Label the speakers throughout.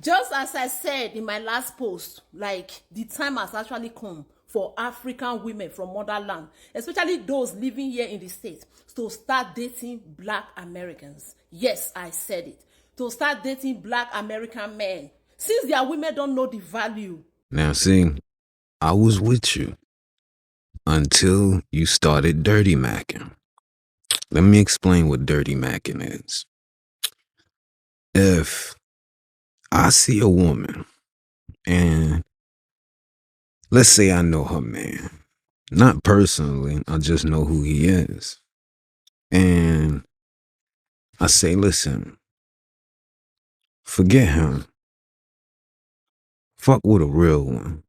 Speaker 1: Just as I said in my last post, like the time has actually come for African women from motherland, especially those living here in the States, to start dating Black Americans. Yes, I said it. To start dating Black American men. Since their women don't know the value.
Speaker 2: Now, see, I was with you until you started dirty macking. Let me explain what dirty macking is. If I see a woman and let's say I know her man, not personally, I just know who he is. And I say, listen, forget him. Fuck with a real one.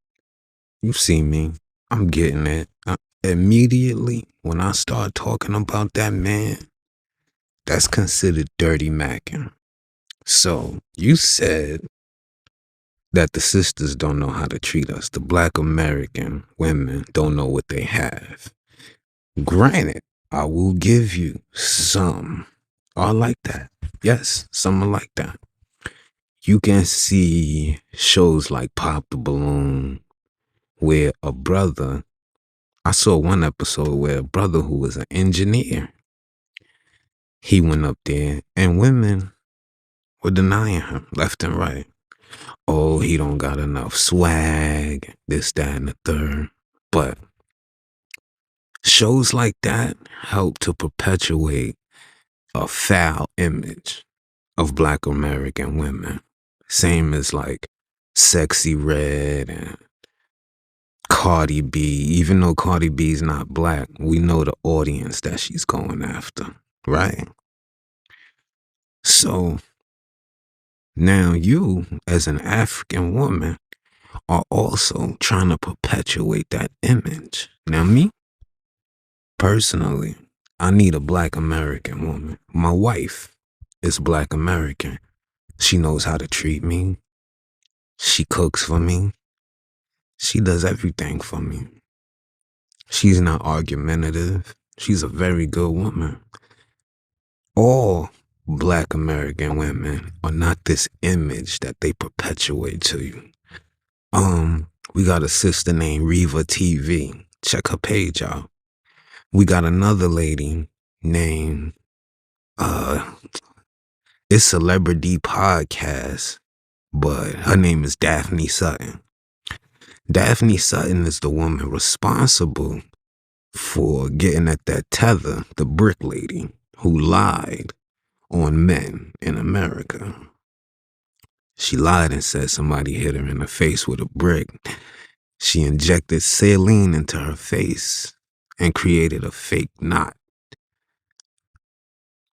Speaker 2: You see me. I'm getting it. Immediately, when I start talking about that man, that's considered dirty macking. So, you said that the sisters don't know how to treat us. The Black American women don't know what they have. Granted, I will give you some are like that. Yes, some are like that. You can see shows like Pop the Balloon where a brother, I saw one episode where a brother who was an engineer, he went up there and women were denying him left and right. Oh, he don't got enough swag, this, that, and the third. But shows like that help to perpetuate a foul image of Black American women. Same as like Sexy Red and Cardi B. Even though Cardi B is not Black, we know the audience that she's going after, right? So now you, as an African woman, are also trying to perpetuate that image. Now me, personally, I need a Black American woman. My wife is Black American. She knows how to treat me. She cooks for me. She does everything for me. She's not argumentative. She's a very good woman. All Black American women are not this image that they perpetuate to you. We got a sister named Reva TV. Check her page out. We got another lady named it's Celebrity Podcast, but her name is Daphne Sutton. Daphne Sutton is the woman responsible for getting at that tether, the brick lady who lied on men in America. She lied and said somebody hit her in the face with a brick. She injected saline into her face and created a fake knot.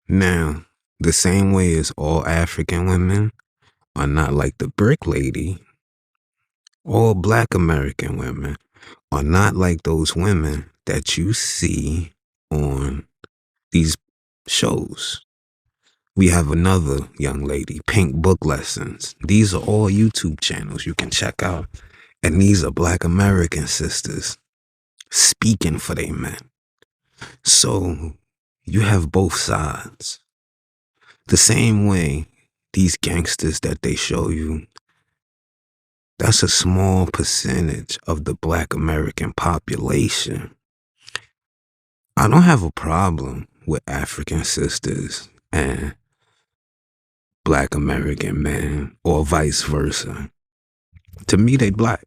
Speaker 2: Now, the same way as all African women are not like the brick lady, all Black American women are not like those women that you see on these shows. We have another young lady, Pink Book Lessons. These are all YouTube channels you can check out. And these are Black American sisters speaking for their men. So you have both sides. The same way these gangsters that they show you, that's a small percentage of the Black American population. I don't have a problem with African sisters and Black American men or vice versa. To me, they Black.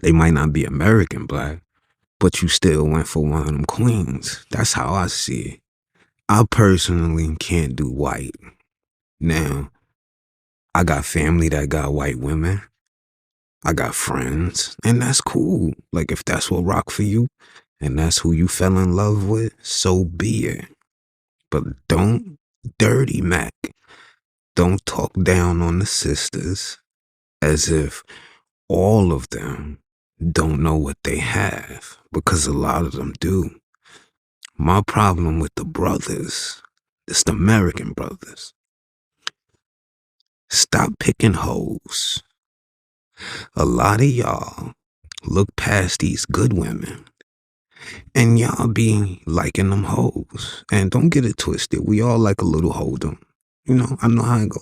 Speaker 2: They might not be American Black, but you still went for one of them queens. That's how I see it. I personally can't do white. Now, I got family that got white women. I got friends, and that's cool. Like, if that's what rock for you, and that's who you fell in love with, so be it. But don't dirty Mac. Don't talk down on the sisters as if all of them don't know what they have, because a lot of them do. My problem with the brothers, it's the American brothers. Stop picking hoes. A lot of y'all look past these good women and y'all be liking them hoes. And don't get it twisted. We all like a little hold'em. You know, I know how it go.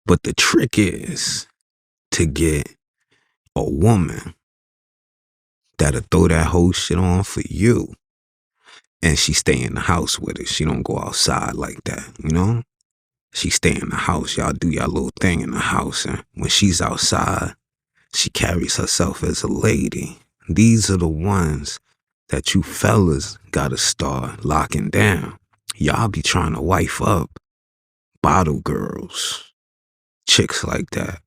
Speaker 2: But the trick is to get a woman that'll throw that whole shit on for you. And she stay in the house with it. She don't go outside like that, you know? She stay in the house. Y'all do y'all little thing in the house. And when she's outside, she carries herself as a lady. These are the ones that you fellas gotta start locking down. Y'all be trying to wife up bottle girls, chicks like that.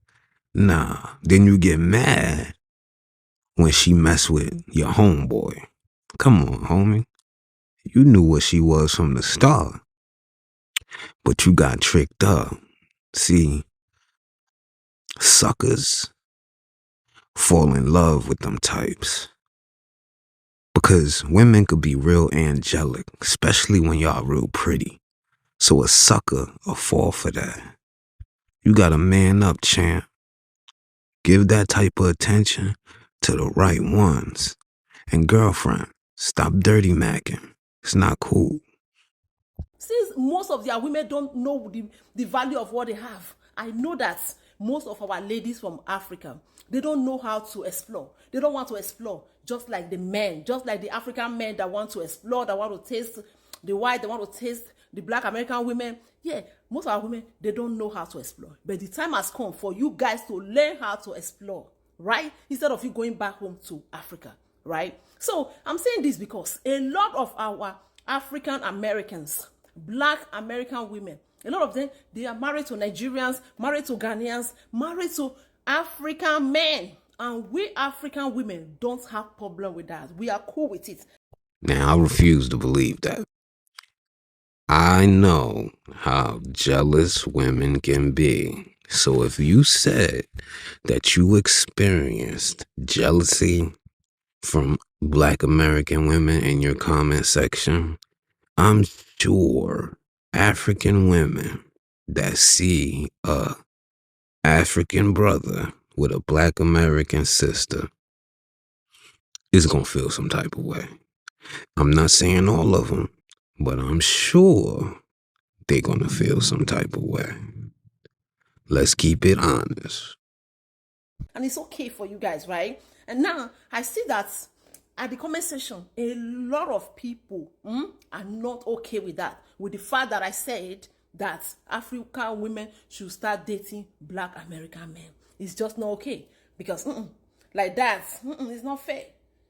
Speaker 2: Nah, then you get mad when she mess with your homeboy. Come on, homie. You knew what she was from the start, but you got tricked up. See, suckers fall in love with them types. Because women could be real angelic, especially when y'all real pretty. So a sucker will fall for that. You gotta man up, champ. Give that type of attention to the right ones. And girlfriend, stop dirty macking. It's not cool.
Speaker 1: Since most of their women don't know the value of what they have, I know that most of our ladies from Africa, they don't know how to explore. They don't want to explore, just like the men, just like the African men that want to explore, that want to taste the white, they want to taste the black American women. Yeah, most of our women, they don't know how to explore. But the time has come for you guys to learn how to explore, right? Instead of you going back home to Africa, right? So I'm saying this because a lot of our African Americans, black American women, a lot of them, they are married to Nigerians, married to Ghanaians, married to African men. And we African women don't have problem with that. We are cool with it.
Speaker 2: Now, I refuse to believe that. I know how jealous women can be. So if you said that you experienced jealousy from black American women in your comment section, I'm sure African women that see a African brother with a black American sister is gonna feel some type of way. I'm not saying all of them, but I'm sure they're gonna feel some type of way. Let's keep it honest.
Speaker 1: And it's okay for you guys, right? And now I see that at the comment section, a lot of people are not okay with that, with the fact that I said that African women should start dating black American men. It's just not okay because like that, it's not fair.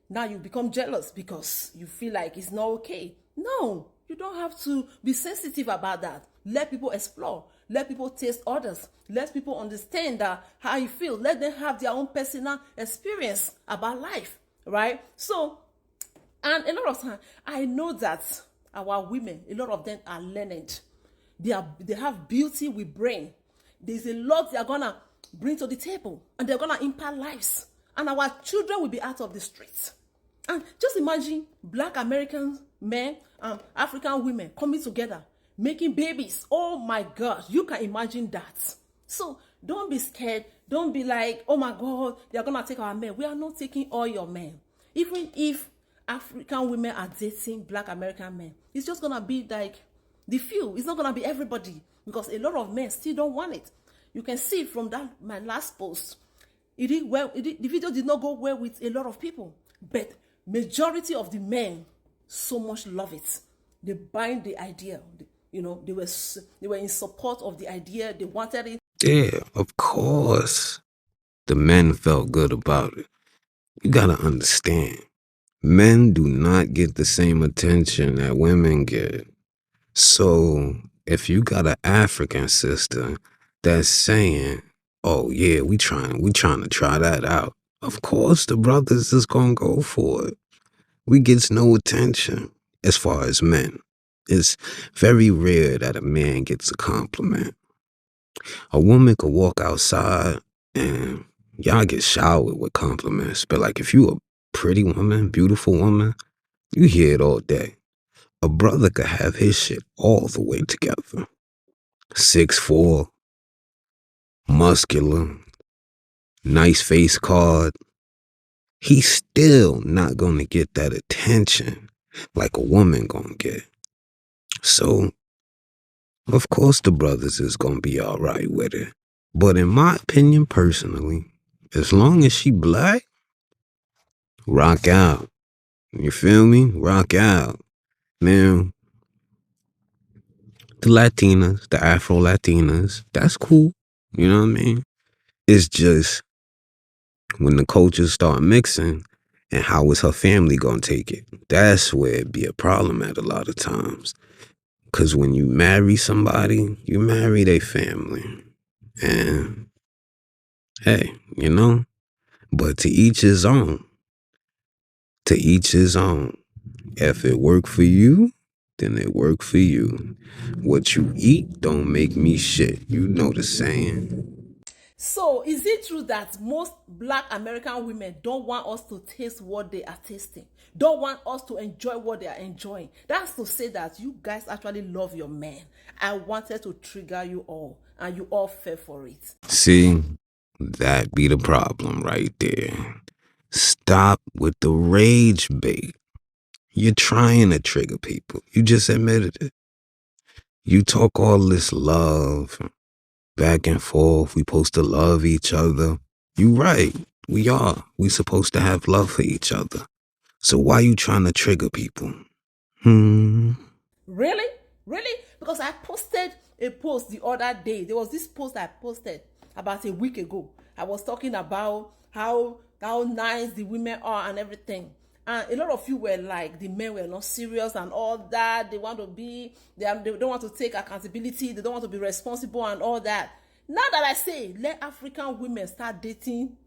Speaker 1: Now you become jealous because you feel like it's not okay. No, you don't have to be sensitive about that. Let people explore. Let people taste others. Let people understand how you feel. Let them have their own personal experience about life, right? So, and a lot of times, I know that our women, a lot of them are learned. They have beauty with brain. There's a lot they are gonna bring to the table, and they're gonna impact lives. And our children will be out of the streets. And just imagine black American men and African women coming together, making babies. Oh my God, you can imagine that. So don't be scared. Don't be like, oh my God, they're going to take our men. We are not taking all your men. Even if African women are dating black American men, it's just going to be like the few. It's not going to be everybody because a lot of men still don't want it. You can see from that my last post, the video did not go well with a lot of people. But majority of the men so much love it. They bind the idea. They were in support of the idea. They wanted it.
Speaker 2: Yeah, of course. The men felt good about it. You gotta understand, men do not get the same attention that women get. So if you got an African sister that's saying, oh yeah, we trying to try that out, of course the brothers is gonna go for it. We gets no attention as far as men. It's very rare that a man gets a compliment. A woman could walk outside and y'all get showered with compliments. But like if you a pretty woman, beautiful woman, you hear it all day. A brother could have his shit all the way together. 6'4", muscular, nice face card. He's still not gonna get that attention like a woman gonna get. So, of course the brothers is gonna be alright with it. But in my opinion, personally, as long as she black, rock out. You feel me? Rock out. Now, the Latinas, the Afro Latinas, that's cool. You know what I mean? It's just when the cultures start mixing, and how is her family gonna take it? That's where it be a problem at a lot of times. Cause when you marry somebody, you marry their family. And hey, you know, but to each his own. To each his own. If it work for you, then it work for you. What you eat don't make me shit. You know the saying.
Speaker 1: So, is it true that most Black American women don't want us to taste what they are tasting? Don't want us to enjoy what they are enjoying? That's to say that you guys actually love your men. I wanted to trigger you all, and you all fell for it.
Speaker 2: See, that be the problem right there. Stop with the rage bait. You're trying to trigger people. You just admitted it. You talk all this love, back and forth. We supposed to love each other. You right. We are. We supposed to have love for each other. So why you trying to trigger people?
Speaker 1: Really? Really? Because I posted a post the other day. There was this post I posted about a week ago. I was talking about how nice the women are and everything. And a lot of you were like, the men were not serious and all that. They want to be, they don't want to take accountability. They don't want to be responsible and all that. Now that I say, let African women start dating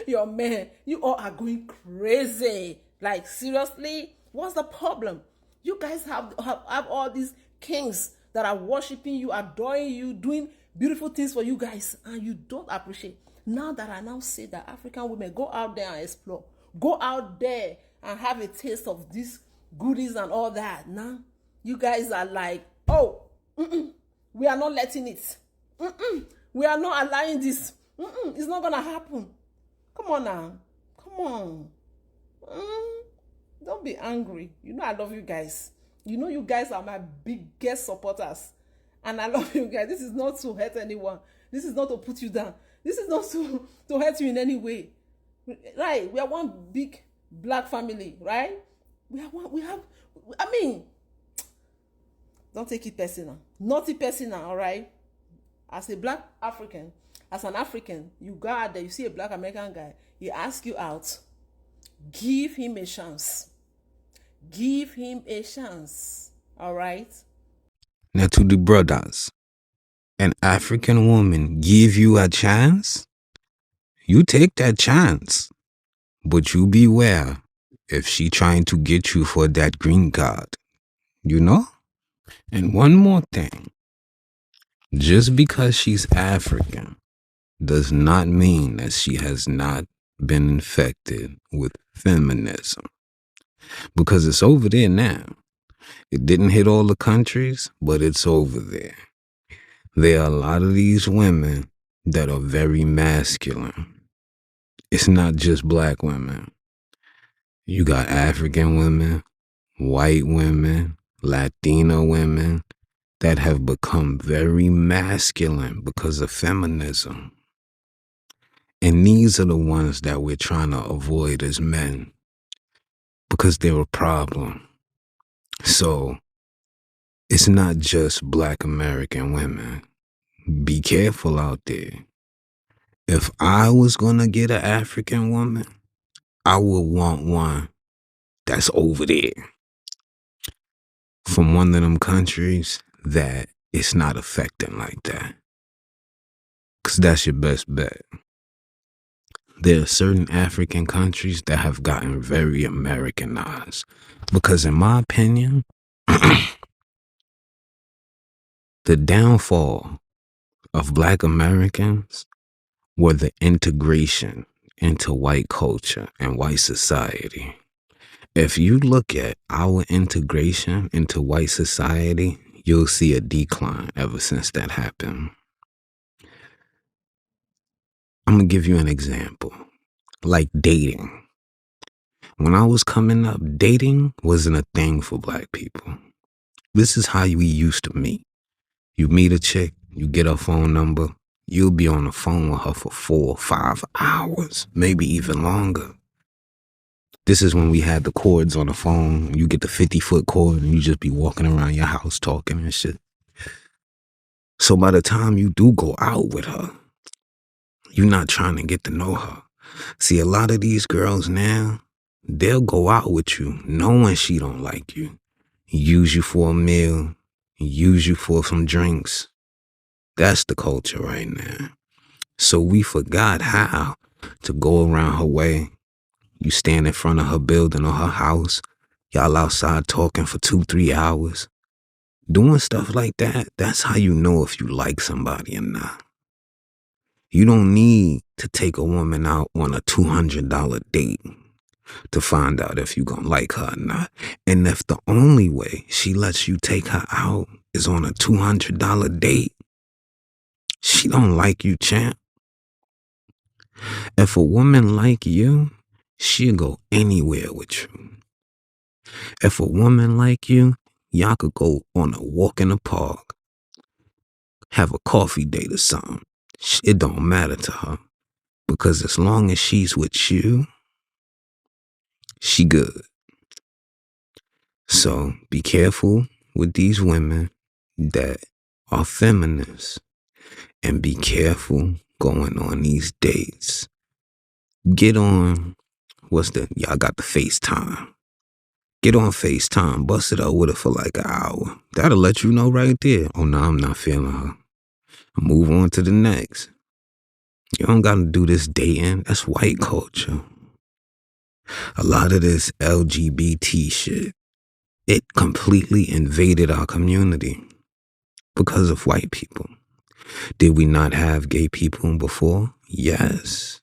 Speaker 1: your men, you all are going crazy. Like, seriously? What's the problem? You guys have all these kings that are worshiping you, adoring you, doing beautiful things for you guys, and you don't appreciate. Now that I now say that African women, go out there and explore. Go out there and have a taste of these goodies and all that. Now, you guys are like, oh, we are not letting it. We are not allowing this. It's not going to happen. Come on now. Come on. Don't be angry. You know I love you guys. You know you guys are my biggest supporters. And I love you guys. This is not to hurt anyone. This is not to put you down. This is not to hurt you in any way. Right? We are one big Black family, right? Don't take it personal. Not it personal, all right? As a Black African, as an African, you go out there, you see a Black American guy, he asks you out. Give him a chance. Give him a chance. All right?
Speaker 2: Now to the brothers, an African woman give you a chance, you take that chance. But you beware if she trying to get you for that green card, you know? And one more thing, just because she's African does not mean that she has not been infected with feminism. Because it's over there now. It didn't hit all the countries, but it's over there. There are a lot of these women that are very masculine. It's not just Black women. You got African women, white women, Latina women that have become very masculine because of feminism. And these are the ones that we're trying to avoid as men because they're a problem. So it's not just Black American women. Be careful out there. If I was gonna get an African woman, I would want one that's over there from one of them countries that it's not affecting like that. Because that's your best bet. There are certain African countries that have gotten very Americanized. Because in my opinion, the downfall of Black Americans were the integration into white culture and white society. If you look at our integration into white society, you'll see a decline ever since that happened. I'm going to give you an example. Like dating. When I was coming up, dating wasn't a thing for Black people. This is how we used to meet. You meet a chick, you get her phone number, you'll be on the phone with her for 4 or 5 hours, maybe even longer. This is when we had the cords on the phone. You get the 50-foot cord and you just be walking around your house talking and shit. So by the time you do go out with her, you're not trying to get to know her. See, a lot of these girls now, they'll go out with you knowing she don't like you. Use you for a meal, use you for some drinks. That's the culture right now. So we forgot how to go around her way. You stand in front of her building or her house. Y'all outside talking for 2-3 hours. Doing stuff like that, that's how you know if you like somebody or not. You don't need to take a woman out on a $200 date to find out if you gonna like her or not. And if the only way she lets you take her out is on a $200 date, she don't like you, champ. If a woman like you, she'll go anywhere with you. If a woman like you, y'all could go on a walk in the park, have a coffee date or something. It don't matter to her. Because as long as she's with you, she good. So be careful with these women that are feminists. And be careful going on these dates. Get on, y'all got the FaceTime. Get on FaceTime, bust it out with her for like an hour. That'll let you know right there. Oh, no, I'm not feeling her. Move on to the next. You don't gotta do this dating. That's white culture. A lot of this LGBT shit, it completely invaded our community because of white people. Did we not have gay people before? Yes.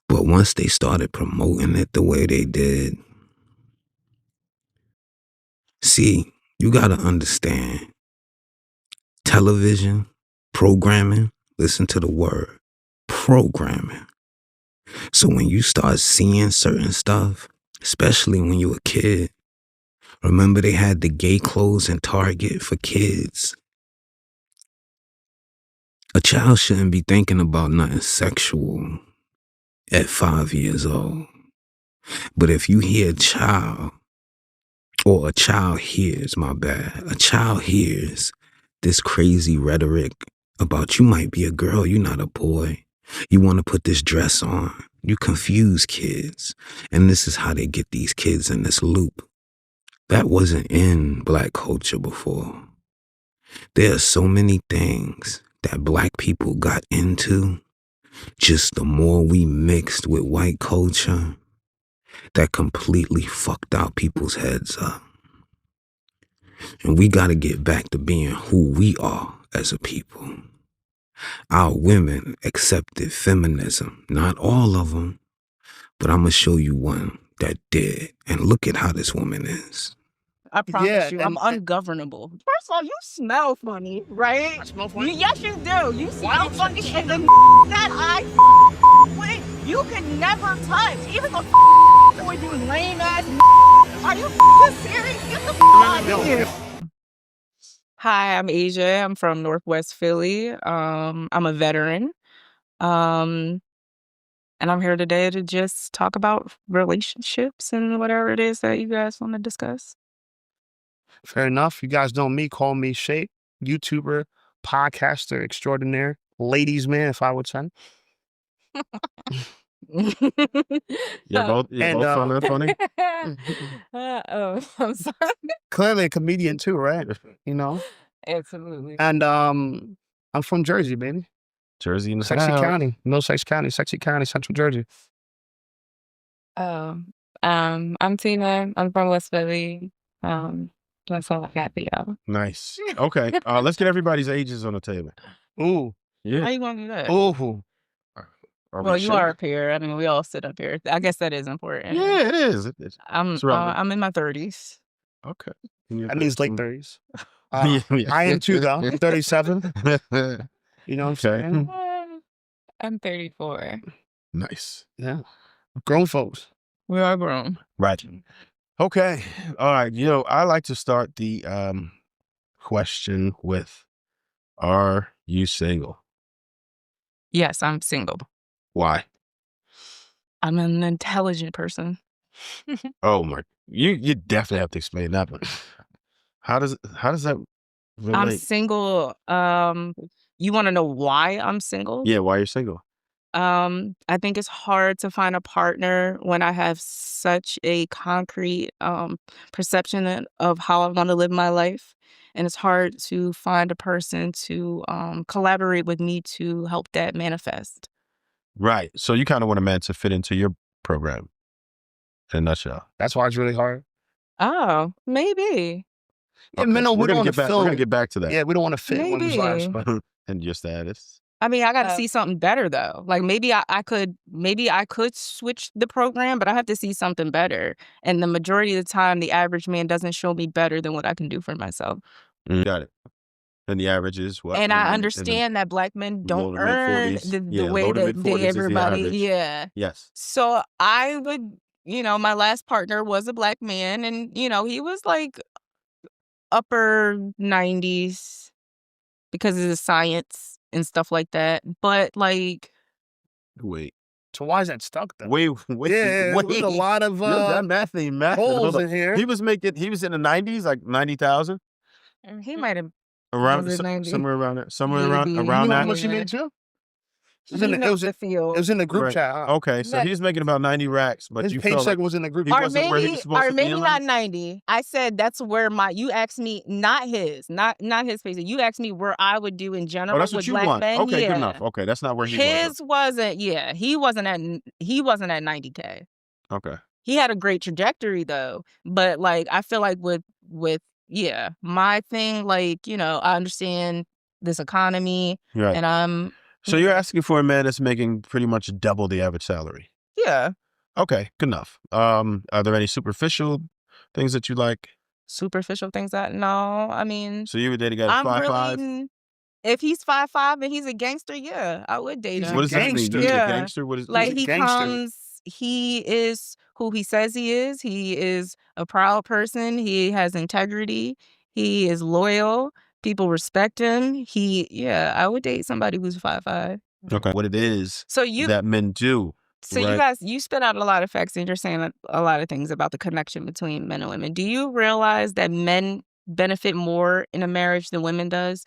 Speaker 2: But once they started promoting it the way they did, see, you gotta understand, television, programming, listen to the word, programming. So when you start seeing certain stuff, especially when you were a kid, remember they had the gay clothes in Target for kids. A child shouldn't be thinking about nothing sexual at 5 years old. But if you hear a child hears this crazy rhetoric about you might be a girl, you're not a boy. You want to put this dress on. You confuse kids. And this is how they get these kids in this loop. That wasn't in black culture before. There are so many things that black people got into, just the more we mixed with white culture, that completely fucked our people's heads up. And we got to get back to being who we are as a people. Our women accepted feminism. Not all of them, but I'm going to show you one that did. And look at how this woman is.
Speaker 3: I promise you, I'm ungovernable. First of all, you smell funny, right?
Speaker 4: I smell funny?
Speaker 3: Yes, you do. You smell funny, and the that I with, you can never touch. Even the with you lame ass. Are you serious? Get the out of here. Hi, I'm Asia. I'm from Northwest Philly. I'm a veteran. And I'm here today to just talk about relationships and whatever it is that you guys want to discuss.
Speaker 4: Fair enough. You guys know me. Call me Shay, YouTuber, podcaster extraordinaire, ladies man, if I would say.
Speaker 5: You're both found that funny?
Speaker 3: I'm sorry.
Speaker 4: Clearly a comedian too, right? You know?
Speaker 3: Absolutely.
Speaker 4: And I'm from Jersey, baby.
Speaker 5: Jersey in the
Speaker 4: Sexy
Speaker 5: South.
Speaker 4: County. Middlesex County, Sexy County, Central Jersey.
Speaker 3: I'm Tina. I'm from West Philly. That's all I got for y'all.
Speaker 5: Nice. Okay. Let's get everybody's ages on the table.
Speaker 4: Ooh.
Speaker 5: Yeah.
Speaker 3: How you gonna do that?
Speaker 4: Ooh.
Speaker 3: Well, you are up here. I mean, we all sit up here. I guess that is important.
Speaker 5: Yeah, it is.
Speaker 3: I'm in my 30s.
Speaker 5: Okay.
Speaker 4: That means late 30s.
Speaker 5: Yeah.
Speaker 4: I am too, though. I'm 37. You know what I'm saying?
Speaker 3: I'm 34.
Speaker 5: Nice.
Speaker 4: Yeah. Grown folks.
Speaker 3: We are grown.
Speaker 5: Right. Okay. All right. I like to start the question with, are you single?
Speaker 6: Yes, I'm single.
Speaker 5: Why?
Speaker 6: I'm an intelligent person.
Speaker 5: Oh my! You definitely have to explain that one. How does that
Speaker 6: I'm
Speaker 5: relate?
Speaker 6: single. You want to know why I'm single?
Speaker 5: Yeah, why you're single?
Speaker 6: I think it's hard to find a partner when I have such a concrete perception of how I want to live my life. And it's hard to find a person to collaborate with me to help that manifest.
Speaker 5: Right. So you kind of want a man to fit into your program, in a nutshell.
Speaker 4: That's why it's really hard.
Speaker 6: Oh, maybe.
Speaker 4: Yeah, men, we
Speaker 5: We're
Speaker 4: don't
Speaker 5: gonna
Speaker 4: want to
Speaker 5: get back.
Speaker 4: feel.
Speaker 5: We're gonna get back to that.
Speaker 4: Yeah, we don't want to fit in women's lives.
Speaker 6: Maybe.
Speaker 4: But
Speaker 5: And your status.
Speaker 6: I mean, I got to see something better though. Like maybe I could switch the program, but I have to see something better. And the majority of the time, the average man doesn't show me better than what I can do for myself.
Speaker 5: Got it. And the average is what?
Speaker 6: And I understand that Black men don't
Speaker 5: low to
Speaker 6: earn
Speaker 5: mid-40s.
Speaker 6: the
Speaker 5: Yeah,
Speaker 6: way
Speaker 5: low to
Speaker 6: that
Speaker 5: mid-40s
Speaker 6: they
Speaker 5: is the
Speaker 6: everybody.
Speaker 5: average.
Speaker 6: Yeah.
Speaker 5: Yes.
Speaker 6: So I would, my last partner was a Black man, and he was like upper 90s because of the science and stuff like that. But like,
Speaker 5: Wait.
Speaker 4: so why is that stuck though?
Speaker 5: Wait.
Speaker 4: Yeah, there's a lot of
Speaker 5: that math ain't math.
Speaker 4: holes in here.
Speaker 5: He was in the 90s, like 90,000.
Speaker 6: he might have
Speaker 5: Around
Speaker 6: Was it 90?
Speaker 5: somewhere around there. Somewhere
Speaker 6: Maybe.
Speaker 5: around
Speaker 4: You know how
Speaker 5: that.
Speaker 4: much he made too? It was
Speaker 6: He
Speaker 4: in the, it
Speaker 6: knows
Speaker 4: was,
Speaker 6: the
Speaker 4: it
Speaker 6: field.
Speaker 4: was in the group
Speaker 5: Right.
Speaker 4: chat. Huh?
Speaker 5: Okay, so he's making about 90 racks, but
Speaker 4: His
Speaker 5: you felt
Speaker 4: paycheck
Speaker 5: like
Speaker 4: was in the group
Speaker 5: he
Speaker 4: chat.
Speaker 5: wasn't where he was supposed to be in
Speaker 6: Maybe
Speaker 5: life?
Speaker 6: not 90. I said that's where you asked me, not his paycheck. You asked me where I would do in general
Speaker 5: Oh, that's what
Speaker 6: with
Speaker 5: you
Speaker 6: Black
Speaker 5: want.
Speaker 6: men.
Speaker 5: Okay,
Speaker 6: Yeah.
Speaker 5: good enough. Okay, that's not where he was.
Speaker 6: His wasn't. Yeah, he wasn't at 90K.
Speaker 5: Okay.
Speaker 6: He had a great trajectory though, but like I feel like with my thing, like I understand this economy,
Speaker 5: Right.
Speaker 6: and I'm
Speaker 5: So you're asking for a man that's making pretty much double the average salary.
Speaker 6: yeah.
Speaker 5: Okay, good enough. Are there any superficial things that you like?
Speaker 6: Superficial things that no, I mean,
Speaker 5: So you would date a guy that's
Speaker 6: I'm
Speaker 5: 5'5"?
Speaker 6: really if he's 5'5" and he's a gangster, yeah, I would date
Speaker 4: He's
Speaker 6: him.
Speaker 5: What does that mean?
Speaker 4: gangster.
Speaker 5: He's a
Speaker 6: Yeah.
Speaker 5: gangster? What is
Speaker 6: Like
Speaker 4: He's a
Speaker 6: he
Speaker 4: gangster.
Speaker 6: he is who he says he is. He is a proud person. He has integrity. He is loyal. People respect him. I would date somebody who's 5'5".
Speaker 5: okay? What it is
Speaker 6: So you
Speaker 5: that men do?
Speaker 6: you
Speaker 5: right?
Speaker 6: guys, you spit out a lot of facts and you're saying a lot of things about the connection between men and women. Do you realize that men benefit more in a marriage than women does?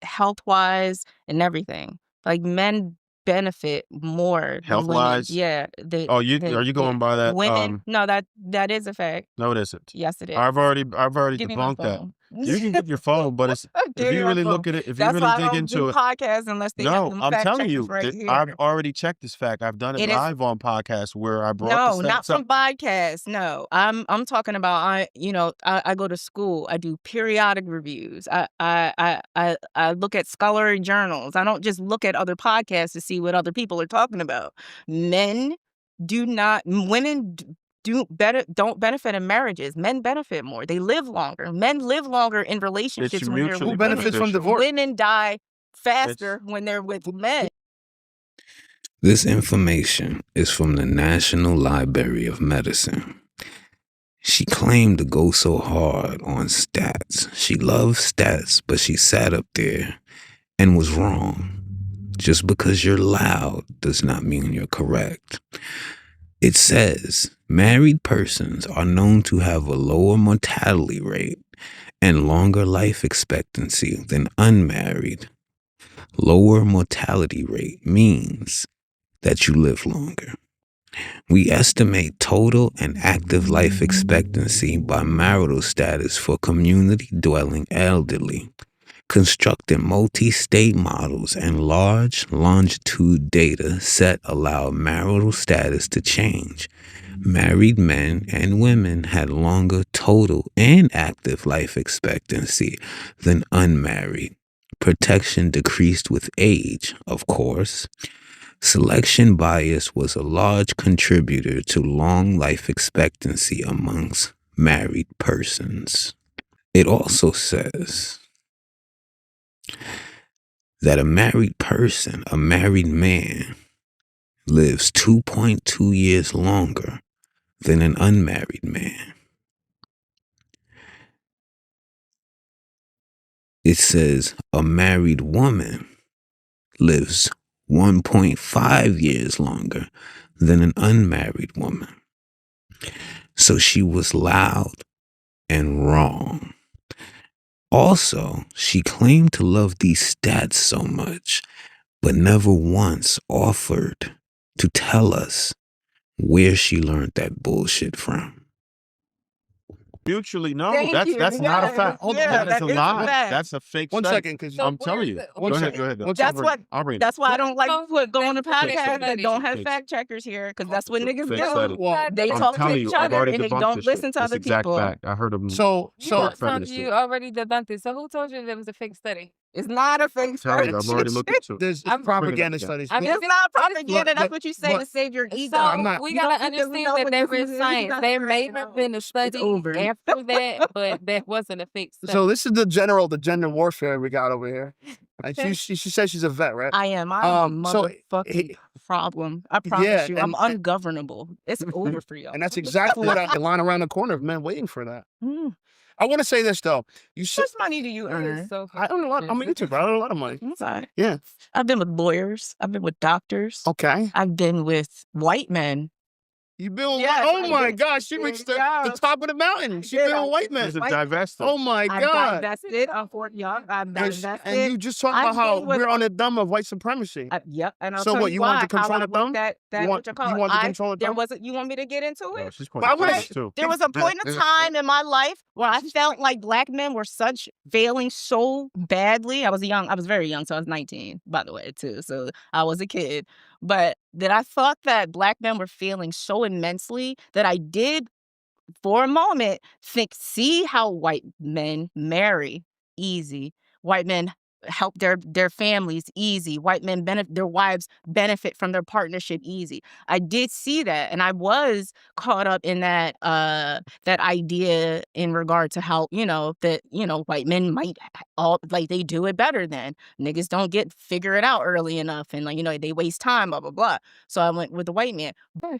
Speaker 6: Health-wise and everything. Like men benefit more than women.
Speaker 5: Health-wise?
Speaker 6: Yeah.
Speaker 5: Oh, are you going by that?
Speaker 6: Women, no, that is a fact.
Speaker 5: No, it isn't.
Speaker 6: Yes, it is.
Speaker 5: I've already
Speaker 6: Give me my
Speaker 5: debunked that.
Speaker 6: phone.
Speaker 5: You can get your phone, but it's
Speaker 6: Give
Speaker 5: if
Speaker 6: me
Speaker 5: you
Speaker 6: my
Speaker 5: really
Speaker 6: phone.
Speaker 5: look at it, if you
Speaker 6: That's
Speaker 5: really
Speaker 6: why I
Speaker 5: dig
Speaker 6: don't
Speaker 5: into
Speaker 6: do
Speaker 5: it.
Speaker 6: podcasts unless they have
Speaker 5: No,
Speaker 6: them
Speaker 5: I'm
Speaker 6: fact
Speaker 5: telling
Speaker 6: checkers
Speaker 5: you,
Speaker 6: right
Speaker 5: that
Speaker 6: here.
Speaker 5: I've already checked this fact. I've done it
Speaker 6: It is-
Speaker 5: live on podcasts where I brought
Speaker 6: No,
Speaker 5: the
Speaker 6: not
Speaker 5: stats
Speaker 6: from
Speaker 5: up.
Speaker 6: podcasts. No, I'm talking about I go to school. I do periodic reviews. I look at scholarly journals. I don't just look at other podcasts to see what other people are talking about. Women don't benefit in marriages. Men benefit more. They live longer. Men live longer in relationships
Speaker 5: It's
Speaker 6: when they're
Speaker 5: mutually
Speaker 6: with
Speaker 4: Who benefits from
Speaker 6: women.
Speaker 4: divorce?
Speaker 6: Women die faster when they're with men.
Speaker 2: This information is from the National Library of Medicine. She claimed to go so hard on stats. She loves stats, but she sat up there and was wrong. Just because you're loud does not mean you're correct. It says married persons are known to have a lower mortality rate and longer life expectancy than unmarried. Lower mortality rate means that you live longer. We estimate total and active life expectancy by marital status for community-dwelling elderly. Constructed multi-state models and large longitude data set allow marital status to change. Married men and women had longer total and active life expectancy than unmarried. Protection decreased with age, of course. Selection bias was a large contributor to long life expectancy amongst married persons. It also says that a married person, a married man, lives 2.2 years longer than an unmarried man. It says a married woman lives 1.5 years longer than an unmarried woman. So she was loud and wrong. Also, she claimed to love these stats so much, but never once offered to tell us where she learned that bullshit from.
Speaker 5: Mutually, no,
Speaker 3: Thank you.
Speaker 5: that's not a
Speaker 3: Yeah,
Speaker 5: fact. Hold on,
Speaker 3: yeah,
Speaker 5: that is
Speaker 3: that
Speaker 5: a
Speaker 3: is a
Speaker 5: lie.
Speaker 3: fact.
Speaker 5: That's a fake
Speaker 4: One
Speaker 5: study.
Speaker 4: second, because
Speaker 5: I'm telling you. Go ahead. Go ahead.
Speaker 3: That's what.
Speaker 5: I'll bring it.
Speaker 3: That's why I don't like going to
Speaker 5: Fake
Speaker 3: podcasts that
Speaker 5: study.
Speaker 3: don't have
Speaker 5: Fake-
Speaker 3: fact checkers here, because that's what niggas
Speaker 5: fake
Speaker 3: do.
Speaker 5: study.
Speaker 3: They
Speaker 5: I'm
Speaker 3: talk to
Speaker 5: telling
Speaker 3: each
Speaker 5: you, I've
Speaker 3: other
Speaker 5: already
Speaker 3: and they
Speaker 5: debunked
Speaker 3: don't
Speaker 5: this
Speaker 3: listen
Speaker 5: shit.
Speaker 3: to
Speaker 5: That's
Speaker 3: other
Speaker 5: exact
Speaker 3: people.
Speaker 5: fact. I heard them.
Speaker 4: So
Speaker 5: Black
Speaker 7: Told
Speaker 5: feminists
Speaker 7: you
Speaker 5: do.
Speaker 7: already debunked it. So who told you there was a fake study?
Speaker 3: It's not a fake
Speaker 5: Tell you,
Speaker 3: study.
Speaker 5: I've already looked into it.
Speaker 4: there's
Speaker 7: I'm-
Speaker 4: propaganda
Speaker 5: Bring it up,
Speaker 4: studies.
Speaker 7: I'm-
Speaker 3: It's not propaganda.
Speaker 4: Look,
Speaker 3: That's what you say to
Speaker 4: but-
Speaker 3: save your
Speaker 7: So
Speaker 3: ego.
Speaker 4: I'm not-
Speaker 7: we
Speaker 3: You don't
Speaker 7: gotta
Speaker 3: think that we
Speaker 7: understand
Speaker 3: know
Speaker 7: that
Speaker 3: what
Speaker 7: there
Speaker 3: this
Speaker 7: is
Speaker 3: is?
Speaker 7: science. There may
Speaker 3: It's
Speaker 7: have been a study
Speaker 3: over.
Speaker 7: after that, but that wasn't a fake study.
Speaker 4: So this is the gender warfare we got over here. She says she's a vet, right?
Speaker 3: I am. I'm a
Speaker 4: so
Speaker 3: motherfucking problem. I promise
Speaker 4: yeah,
Speaker 3: you. I'm
Speaker 4: and-
Speaker 3: ungovernable. It's over for y'all.
Speaker 4: And that's exactly what I line around the corner of men waiting for that.
Speaker 3: Mm.
Speaker 4: I want to say this though. You
Speaker 3: How
Speaker 4: said
Speaker 3: much money do you
Speaker 7: It
Speaker 3: earn?
Speaker 7: is so
Speaker 4: I earn a lot. I'm a YouTuber. I earn a lot of money.
Speaker 3: I'm sorry.
Speaker 4: Yeah.
Speaker 3: I've been with lawyers. I've been with doctors.
Speaker 4: Okay.
Speaker 3: I've been with white men.
Speaker 4: You build.
Speaker 3: Yes,
Speaker 4: oh
Speaker 3: I
Speaker 4: my
Speaker 3: did.
Speaker 4: gosh! She
Speaker 3: There
Speaker 4: reached
Speaker 3: you
Speaker 4: the
Speaker 3: go.
Speaker 4: top of the mountain. She
Speaker 3: did.
Speaker 4: built white men.
Speaker 5: There's a
Speaker 3: White-
Speaker 5: divester.
Speaker 4: Oh my
Speaker 3: I've
Speaker 4: god!
Speaker 3: divested. Unfortunately, I've divested.
Speaker 4: And you just talked
Speaker 3: I've
Speaker 4: about how
Speaker 3: been with-
Speaker 4: we're on the thumb of white supremacy.
Speaker 3: Yep, and I'll
Speaker 4: So
Speaker 3: tell
Speaker 4: what,
Speaker 3: you
Speaker 4: you
Speaker 3: why.
Speaker 4: want to control
Speaker 3: how I
Speaker 4: the thumb?
Speaker 3: work That
Speaker 4: You want-
Speaker 3: what you call
Speaker 4: you
Speaker 3: it.
Speaker 4: want to control the
Speaker 3: There
Speaker 4: thumb?
Speaker 3: wasn't. You want me to get into
Speaker 5: No,
Speaker 3: it?
Speaker 5: she's
Speaker 4: But I
Speaker 5: pointing
Speaker 4: wanna-
Speaker 5: fingers too.
Speaker 3: There was a point of time in my life where I felt like black men were failing so badly. I was very young, so I was 19, by the way, too. So I was a kid. But that I thought that black men were failing so immensely that I did, for a moment, see how white men marry easy. White men help their families easy. White men their wives benefit from their partnership easy. I did see that, and I was caught up in that idea in regard to how white men might they do it better than niggas don't figure it out early enough, and they waste time, blah blah blah. So I went with the white man.
Speaker 4: I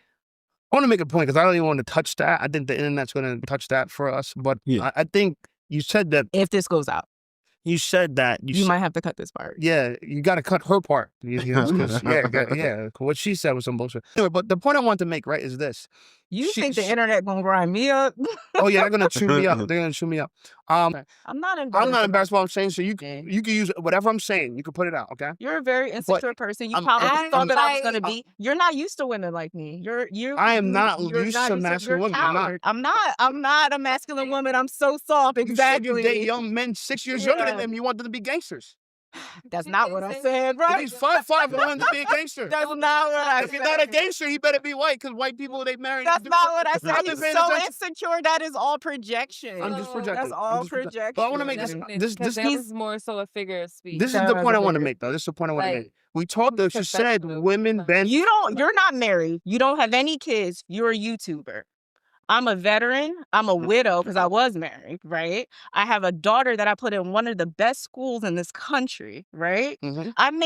Speaker 4: want to make a point because I don't even want to touch that. I think the internet's going to touch that for us. But
Speaker 5: Yeah.
Speaker 4: I think you said that.
Speaker 3: If this goes out,
Speaker 4: You said that.
Speaker 3: you might have to cut this part.
Speaker 4: Yeah, you got to cut her part. Yeah. What she said was some bullshit. Anyway, but the point I want to make, right, is this.
Speaker 3: You think the internet gonna grind me up?
Speaker 4: Oh yeah, they're gonna chew me up. They're gonna chew me up.
Speaker 3: I'm not embarrassed.
Speaker 4: I'm not embarrassed by what I'm saying. So you
Speaker 3: Okay.
Speaker 4: can use whatever I'm saying. You can put it out. Okay.
Speaker 3: You're a very insecure person. You
Speaker 4: I'm-
Speaker 3: probably
Speaker 4: I'm-
Speaker 3: thought that I was
Speaker 7: I'm-
Speaker 3: gonna be. You're not used to women like me.
Speaker 4: I am not
Speaker 3: you're
Speaker 4: used
Speaker 3: not
Speaker 4: to masculine
Speaker 3: you're a
Speaker 4: women. I'm not.
Speaker 3: coward. I'm not a masculine woman. I'm so soft.
Speaker 4: You said
Speaker 3: Exactly.
Speaker 4: you date young men 6 years younger than
Speaker 3: Yeah.
Speaker 4: them. You want them to be gangsters.
Speaker 3: That's not what I said,
Speaker 4: If
Speaker 3: right?
Speaker 4: he's 5'5" and want him to be a gangster.
Speaker 3: That's not what I
Speaker 4: If
Speaker 3: said.
Speaker 4: you're not a gangster, he better be white because white people they marry.
Speaker 3: That's not what I said.
Speaker 4: I'm
Speaker 3: You're
Speaker 4: just paying
Speaker 3: so
Speaker 4: attention.
Speaker 3: insecure. That is all projection.
Speaker 4: I'm just projecting.
Speaker 3: That's all
Speaker 4: I'm just projecting.
Speaker 3: projection.
Speaker 4: But I want to make this.
Speaker 7: Because that was more so a figure of speech.
Speaker 4: This is the point I want to make, though. This is the point I want to
Speaker 7: Like,
Speaker 4: make. We talked though. She said
Speaker 7: professional.
Speaker 4: women bend.
Speaker 3: You're not married. You don't have any kids. You're a YouTuber. I'm a veteran. I'm a widow because I was married, right? I have a daughter that I put in one of the best schools in this country, right?
Speaker 4: Mhm.
Speaker 3: I'm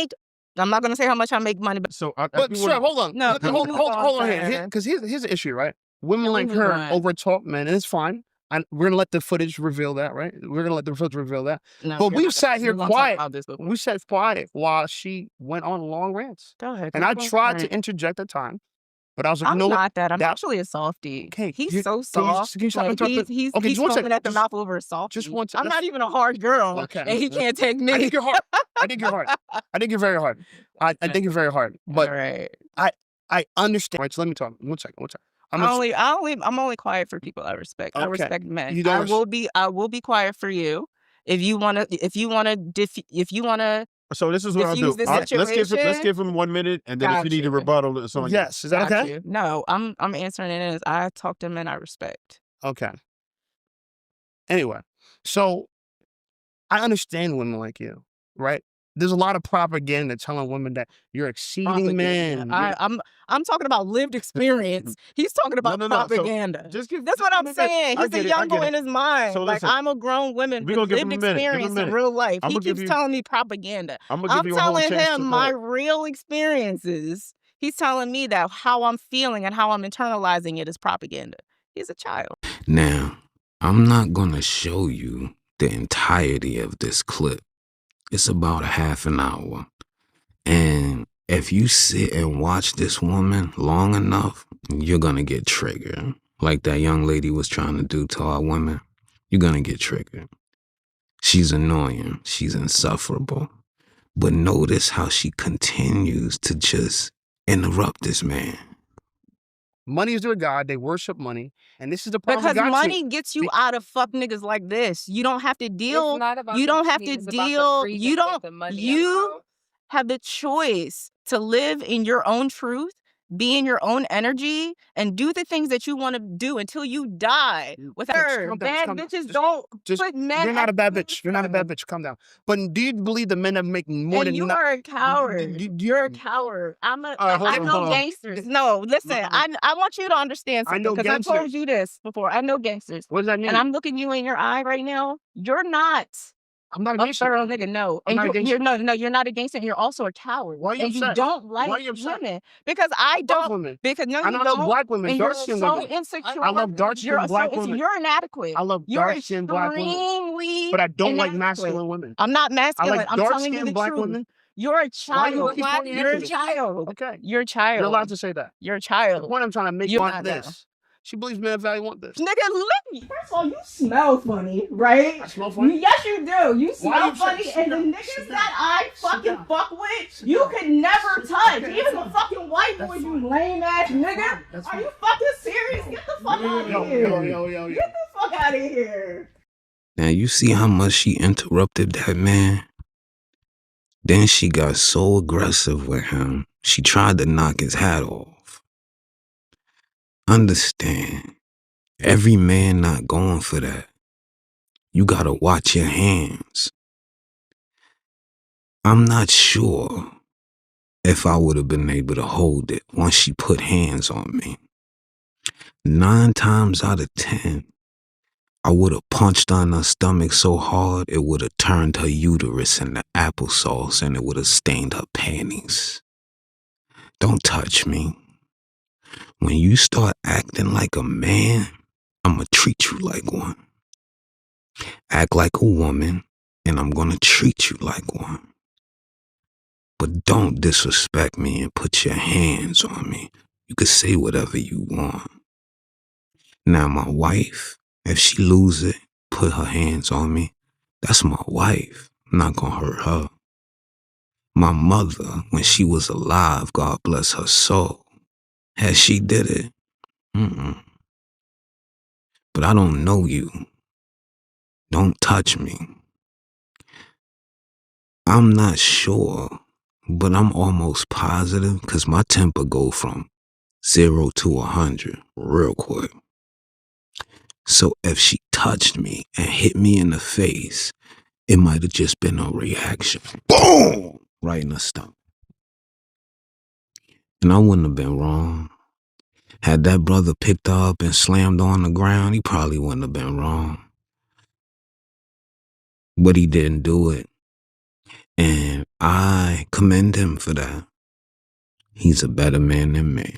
Speaker 3: not going to say how much I make money, but
Speaker 5: So,
Speaker 4: But sure, hold on.
Speaker 3: No,
Speaker 4: hold
Speaker 3: move
Speaker 4: on
Speaker 3: on,
Speaker 4: here.
Speaker 3: sir.
Speaker 4: Because here's the issue, right? Women like
Speaker 3: move
Speaker 4: her
Speaker 3: on.
Speaker 4: overtalk men, and it's fine. And we're gonna let the footage reveal that, right? We're gonna let the footage reveal that.
Speaker 3: no,
Speaker 4: But
Speaker 3: we're
Speaker 4: we've
Speaker 3: not
Speaker 4: sat
Speaker 3: gonna-
Speaker 4: here
Speaker 3: we're gonna talk
Speaker 4: quiet.
Speaker 3: about this, but-
Speaker 4: We sat quiet while she went on long rants,
Speaker 3: Go ahead.
Speaker 4: and I tried to interject at time, but I was like,
Speaker 3: I'm
Speaker 4: no.
Speaker 3: not that. I'm
Speaker 4: that-
Speaker 3: actually a softie.
Speaker 4: Okay,
Speaker 3: He's
Speaker 4: you-
Speaker 3: so
Speaker 4: can you-
Speaker 3: soft.
Speaker 4: can you stop
Speaker 3: Like,
Speaker 4: interrupting?
Speaker 3: he's
Speaker 4: Okay, just one
Speaker 3: foaming
Speaker 4: second.
Speaker 3: at the mouth over a softie.
Speaker 4: Just one second.
Speaker 3: I'm not even a hard girl,
Speaker 4: Okay.
Speaker 3: and he can't take me.
Speaker 4: I think you're hard. I think you're hard. I think you're very hard. I think you're very hard. But
Speaker 3: All right.
Speaker 4: I understand. Right, so let me talk. One second. I'm
Speaker 3: I'm only quiet for people I respect. I
Speaker 4: Okay.
Speaker 3: respect men.
Speaker 4: You don't
Speaker 3: I
Speaker 4: res-
Speaker 3: will be quiet for you. If you wanna
Speaker 5: So this is what I'll do.
Speaker 3: diffuse the
Speaker 5: Let's
Speaker 3: situation.
Speaker 5: give him 1 minute, and then if you need a
Speaker 3: Gotcha.
Speaker 5: rebuttal, it's on you.
Speaker 4: Yes, is that
Speaker 3: got
Speaker 4: okay?
Speaker 3: you. No, I'm answering it as I talk to men I respect.
Speaker 4: Okay. Anyway, so I understand women like you, right? There's a lot of propaganda telling women that you're exceeding men.
Speaker 3: I'm talking about lived experience. He's talking about
Speaker 5: No. So,
Speaker 3: propaganda.
Speaker 5: Just give.
Speaker 3: That's what I'm saying.
Speaker 5: I
Speaker 3: He's
Speaker 5: get
Speaker 3: a
Speaker 5: it,
Speaker 3: young
Speaker 5: I get
Speaker 3: boy
Speaker 5: it.
Speaker 3: in his mind.
Speaker 5: So
Speaker 3: like
Speaker 5: listen,
Speaker 3: I'm a grown woman
Speaker 5: we
Speaker 3: with
Speaker 5: gonna give
Speaker 3: lived
Speaker 5: him a minute. Give him a
Speaker 3: experience in
Speaker 5: minute.
Speaker 3: real life.
Speaker 5: I'ma
Speaker 3: He
Speaker 5: give
Speaker 3: keeps
Speaker 5: you-
Speaker 3: telling me propaganda.
Speaker 5: I'm gonna give
Speaker 3: I'm
Speaker 5: you a whole
Speaker 3: telling
Speaker 5: chance
Speaker 3: him
Speaker 5: to
Speaker 3: my
Speaker 5: talk.
Speaker 3: real experiences. He's telling me that how I'm feeling and how I'm internalizing it is propaganda. He's a child.
Speaker 2: Now, I'm not gonna show you the entirety of this clip. It's about a half an hour. And if you sit and watch this woman long enough, you're gonna get triggered. Like that young lady was trying to do to our women. You're gonna get triggered. She's annoying. She's insufferable. But notice how she continues to just interrupt this man.
Speaker 4: Money is their god. They worship money, and this is the problem.
Speaker 6: Because money gets you out of fuck niggas like this. You don't have to deal.
Speaker 7: It's not about
Speaker 6: You
Speaker 7: the
Speaker 6: don't have
Speaker 7: money,
Speaker 6: to
Speaker 7: it's about the
Speaker 6: deal.
Speaker 7: freedom
Speaker 6: You
Speaker 7: that
Speaker 6: don't.
Speaker 7: the money
Speaker 6: You
Speaker 7: allows.
Speaker 6: have the choice to live in your own truth, be in your own energy, and do the things that you want to do until you die. With her, bad bitches don't put men.
Speaker 4: You're not
Speaker 6: at
Speaker 4: a bad bitch. You're not a bad bitch. Calm down. But do you believe the men that make more
Speaker 6: And
Speaker 4: than
Speaker 6: you
Speaker 4: not?
Speaker 6: are a coward. You're a coward. I know gangsters. No, listen. I want you to understand
Speaker 4: I
Speaker 6: something
Speaker 4: know
Speaker 6: because I
Speaker 4: gangsters.
Speaker 6: told you this before. I know gangsters.
Speaker 4: What does that mean?
Speaker 6: And I'm looking you in your eye right now. You're not
Speaker 4: I'm not a
Speaker 6: a
Speaker 4: gangster.
Speaker 6: thorough nigga. No,
Speaker 4: I'm
Speaker 6: and
Speaker 4: not a gangster.
Speaker 6: you're not a gangster. And you're also a coward.
Speaker 4: Why are you
Speaker 6: and
Speaker 4: upset?
Speaker 6: you don't like
Speaker 4: Why are you upset?
Speaker 6: women because I
Speaker 4: Both
Speaker 6: don't.
Speaker 4: women.
Speaker 6: Because no,
Speaker 4: And
Speaker 6: you
Speaker 4: I love
Speaker 6: don't.
Speaker 4: black women,
Speaker 6: And you're
Speaker 4: dark-skinned
Speaker 6: so
Speaker 4: women.
Speaker 6: insecure.
Speaker 4: I love dark-skinned black women.
Speaker 6: You're inadequate.
Speaker 4: I love
Speaker 6: You're
Speaker 4: dark-skinned black women.
Speaker 6: extremely
Speaker 4: But I don't like
Speaker 6: inadequate.
Speaker 4: masculine women.
Speaker 6: I'm not
Speaker 4: I
Speaker 6: masculine.
Speaker 4: like
Speaker 6: I'm telling you the
Speaker 4: dark-skinned black
Speaker 6: truth.
Speaker 4: women.
Speaker 6: You're a
Speaker 4: Why do
Speaker 6: child.
Speaker 4: you keep pointing
Speaker 6: You're
Speaker 4: at
Speaker 6: a
Speaker 4: me?
Speaker 6: child.
Speaker 4: Okay.
Speaker 6: You're a child.
Speaker 4: You're allowed to say that.
Speaker 6: You're a
Speaker 4: The
Speaker 6: child.
Speaker 4: point I'm trying to make
Speaker 6: You're
Speaker 4: on
Speaker 6: not now.
Speaker 4: this. She believes men value want this.
Speaker 6: Nigga, look. First of all, you smell funny, right?
Speaker 4: I smell funny?
Speaker 6: Yes, you do. You smell
Speaker 4: you
Speaker 6: funny,
Speaker 4: sit
Speaker 6: and the
Speaker 4: down,
Speaker 6: niggas
Speaker 4: sit
Speaker 6: that
Speaker 4: down,
Speaker 6: I
Speaker 4: sit
Speaker 6: fucking
Speaker 4: down.
Speaker 6: fuck with,
Speaker 4: Sit
Speaker 6: you
Speaker 4: down.
Speaker 6: could never touch.
Speaker 4: Okay,
Speaker 6: Even
Speaker 4: that's
Speaker 6: the
Speaker 4: fine.
Speaker 6: fucking white
Speaker 4: That's
Speaker 6: boys, you
Speaker 4: fine.
Speaker 6: lame ass nigga.
Speaker 4: That's
Speaker 6: Are
Speaker 4: fine.
Speaker 6: you fucking serious? Get the fuck out of here.
Speaker 4: Yo.
Speaker 6: Get the fuck out of here.
Speaker 2: Now you see how much she interrupted that man? Then she got so aggressive with him, she tried to knock his hat off. Understand, every man not going for that. You gotta watch your hands. I'm not sure if I would have been able to hold it once she put hands on me. 9 times out of 10, I would have punched on her stomach so hard it would have turned her uterus into applesauce and it would have stained her panties. Don't touch me. When you start acting like a man, I'ma treat you like one. Act like a woman, and I'm gonna treat you like one. But don't disrespect me and put your hands on me. You can say whatever you want. Now my wife, if she lose it, put her hands on me, that's my wife. I'm not gonna hurt her. My mother, when she was alive, God bless her soul, as she did it. But I don't know you. Don't touch me. I'm not sure, but I'm almost positive because my temper go from 0 to 100 real quick. So if she touched me and hit me in the face, it might have just been a reaction. Boom! Right in the stomach. And I wouldn't have been wrong. Had that brother picked her up and slammed her on the ground, he probably wouldn't have been wrong. But he didn't do it. And I commend him for that. He's a better man than me.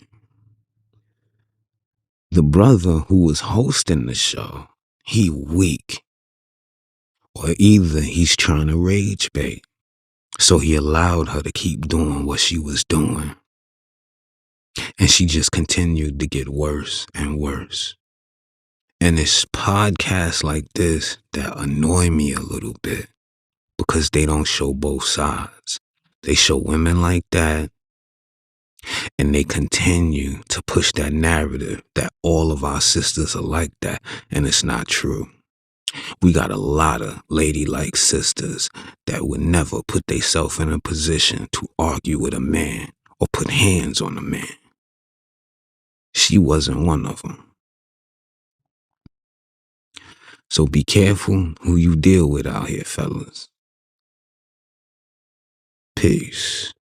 Speaker 2: The brother who was hosting the show, he weak. Or either he's trying to rage bait. So he allowed her to keep doing what she was doing. And she just continued to get worse and worse. And it's podcasts like this that annoy me a little bit because they don't show both sides. They show women like that, and they continue to push that narrative that all of our sisters are like that, and it's not true. We got a lot of ladylike sisters that would never put themselves in a position to argue with a man or put hands on a man. She wasn't one of them. So be careful who you deal with out here, fellas. Peace.